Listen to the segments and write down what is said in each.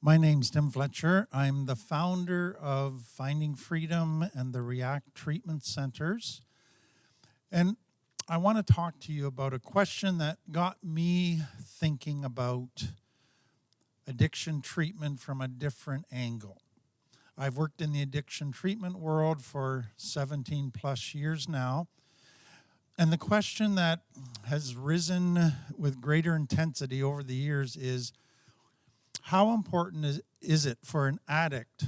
My name's Tim Fletcher. I'm the founder of Finding Freedom and the React Treatment Centers. And I want to talk to you about a question that got me thinking about addiction treatment from a different angle. I've worked in the addiction treatment world for 17 plus years now. And the question that has risen with greater intensity over the years is, how important is it for an addict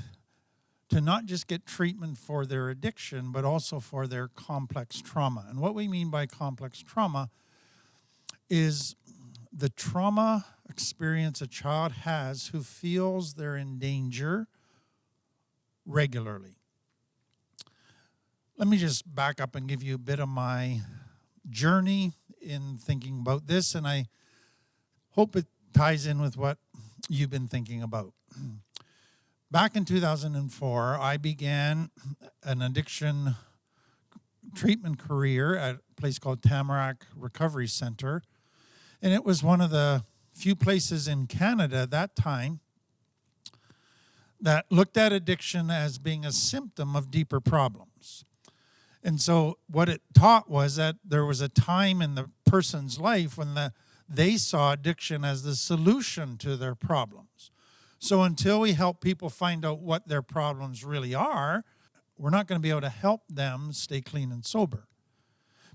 to not just get treatment for their addiction, but also for their complex trauma? And what we mean by complex trauma is the trauma experience a child has who feels they're in danger regularly. Let me just back up and give you a bit of my journey in thinking about this, and I hope it ties in with what you've been thinking about. Back in 2004, I began an addiction treatment career at a place called Tamarack Recovery Center, and it was one of the few places in Canada at that time that looked at addiction as being a symptom of deeper problems. And so what it taught was that there was a time in the person's life when they saw addiction as the solution to their problems. So until we help people find out what their problems really are, we're not going to be able to help them stay clean and sober.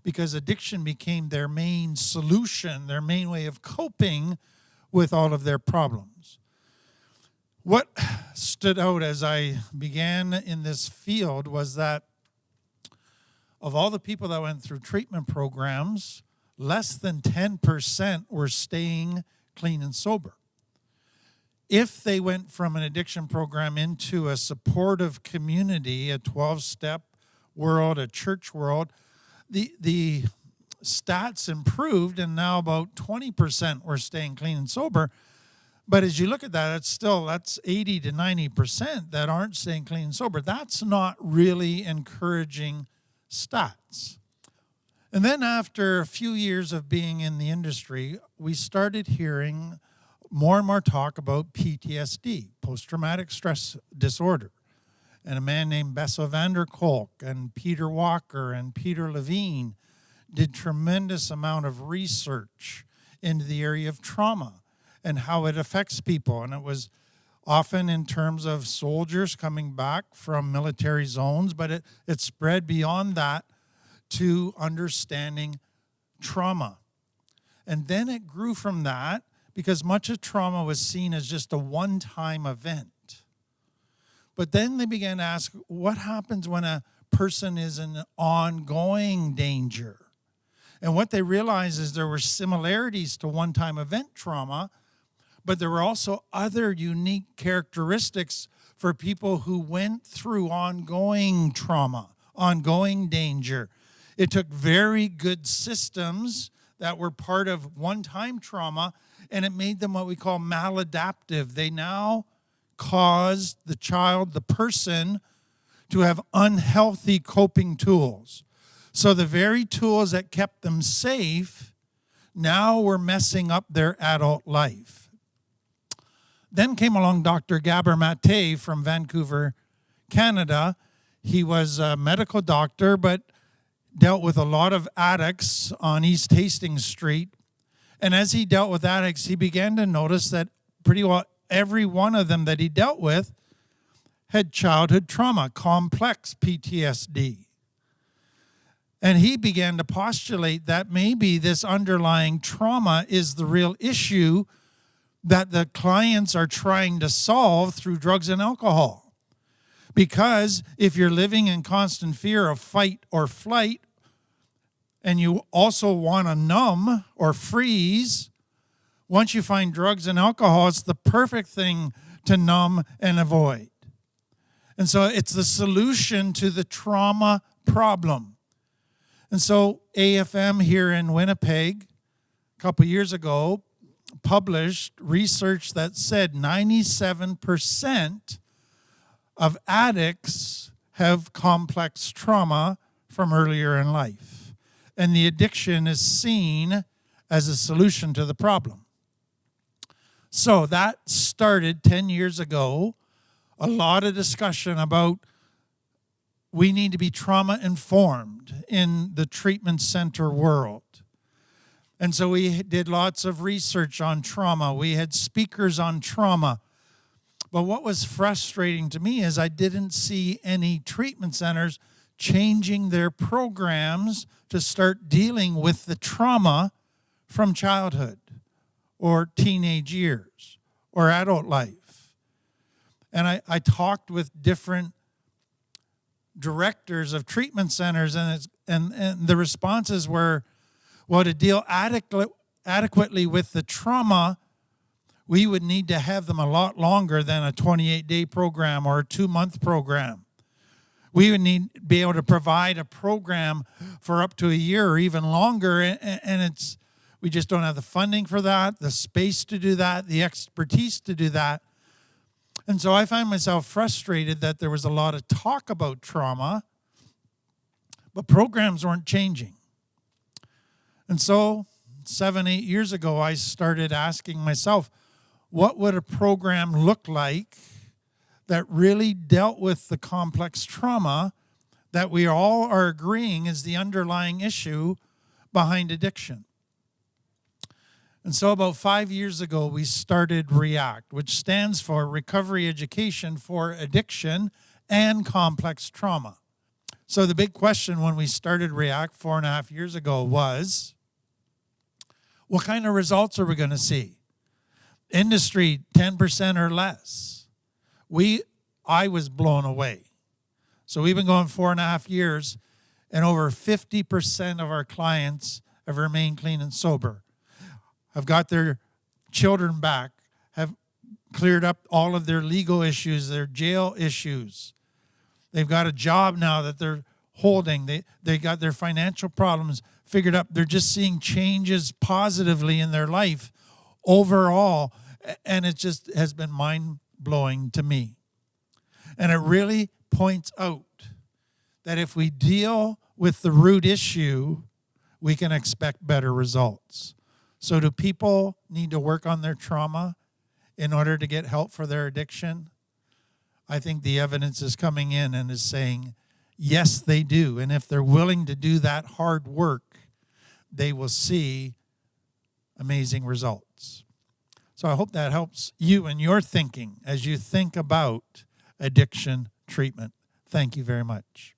Because addiction became their main solution, their main way of coping with all of their problems. What stood out as I began in this field was that of all the people that went through treatment programs, less than 10% were staying clean and sober. If they went from an addiction program into a supportive community, a 12-step world, a church world, the stats improved, and now about 20% were staying clean and sober. But as you look at that, that's 80 to 90% that aren't staying clean and sober. That's not really encouraging stats. And then after a few years of being in the industry, we started hearing more and more talk about PTSD, post-traumatic stress disorder. And a man named Bessel van der Kolk and Peter Walker and Peter Levine did tremendous amount of research into the area of trauma and how it affects people. And it was often in terms of soldiers coming back from military zones, but it spread beyond that to understanding trauma. And then it grew from that because much of trauma was seen as just a one-time event. But then they began to ask, what happens when a person is in ongoing danger? And what they realized is there were similarities to one-time event trauma, but there were also other unique characteristics for people who went through ongoing trauma, ongoing danger. It took very good systems that were part of one-time trauma, and it made them what we call maladaptive. They now caused the child, the person, to have unhealthy coping tools. So the very tools that kept them safe now were messing up their adult life. Then came along Dr. Gabor Mate from Vancouver, Canada. He was a medical doctor, but dealt with a lot of addicts on East Hastings Street. And as he dealt with addicts, he began to notice that pretty well every one of them that he dealt with had childhood trauma, complex PTSD. And he began to postulate that maybe this underlying trauma is the real issue that the clients are trying to solve through drugs and alcohol. Because if you're living in constant fear of fight or flight, and you also want to numb or freeze, once you find drugs and alcohol, it's the perfect thing to numb and avoid. And so it's the solution to the trauma problem. And so AFM here in Winnipeg, a couple years ago, published research that said 97% of addicts have complex trauma from earlier in life. And the addiction is seen as a solution to the problem. So that started 10 years ago. A lot of discussion about we need to be trauma informed in the treatment center world. And so we did lots of research on trauma. We had speakers on trauma. But what was frustrating to me is I didn't see any treatment centers changing their programs to start dealing with the trauma from childhood or teenage years or adult life. And I talked with different directors of treatment centers, and the responses were, well, to deal adequately with the trauma, we would need to have them a lot longer than a 28-day program or a 2-month program. We would need to be able to provide a program for up to a year or even longer, and we just don't have the funding for that, the space to do that, the expertise to do that. And so I find myself frustrated that there was a lot of talk about trauma, but programs weren't changing. And so 7-8 years ago, I started asking myself, what would a program look like that really dealt with the complex trauma that we all are agreeing is the underlying issue behind addiction? And so about 5 years ago, we started REACT, which stands for Recovery Education for Addiction and Complex Trauma. So the big question when we started REACT 4.5 years ago was, what kind of results are we going to see? Industry, 10% or less. I was blown away. So we've been going 4.5 years, and over 50% of our clients have remained clean and sober, have got their children back, have cleared up all of their legal issues, their jail issues. They've got a job now that they're holding. They got their financial problems figured out. They're just seeing changes positively in their life overall, and it just has been mind-blowing to me. And it really points out that if we deal with the root issue, we can expect better results. So do people need to work on their trauma in order to get help for their addiction? I think the evidence is coming in and is saying, yes, they do. And if they're willing to do that hard work, they will see amazing results. So I hope that helps you in your thinking as you think about addiction treatment. Thank you very much.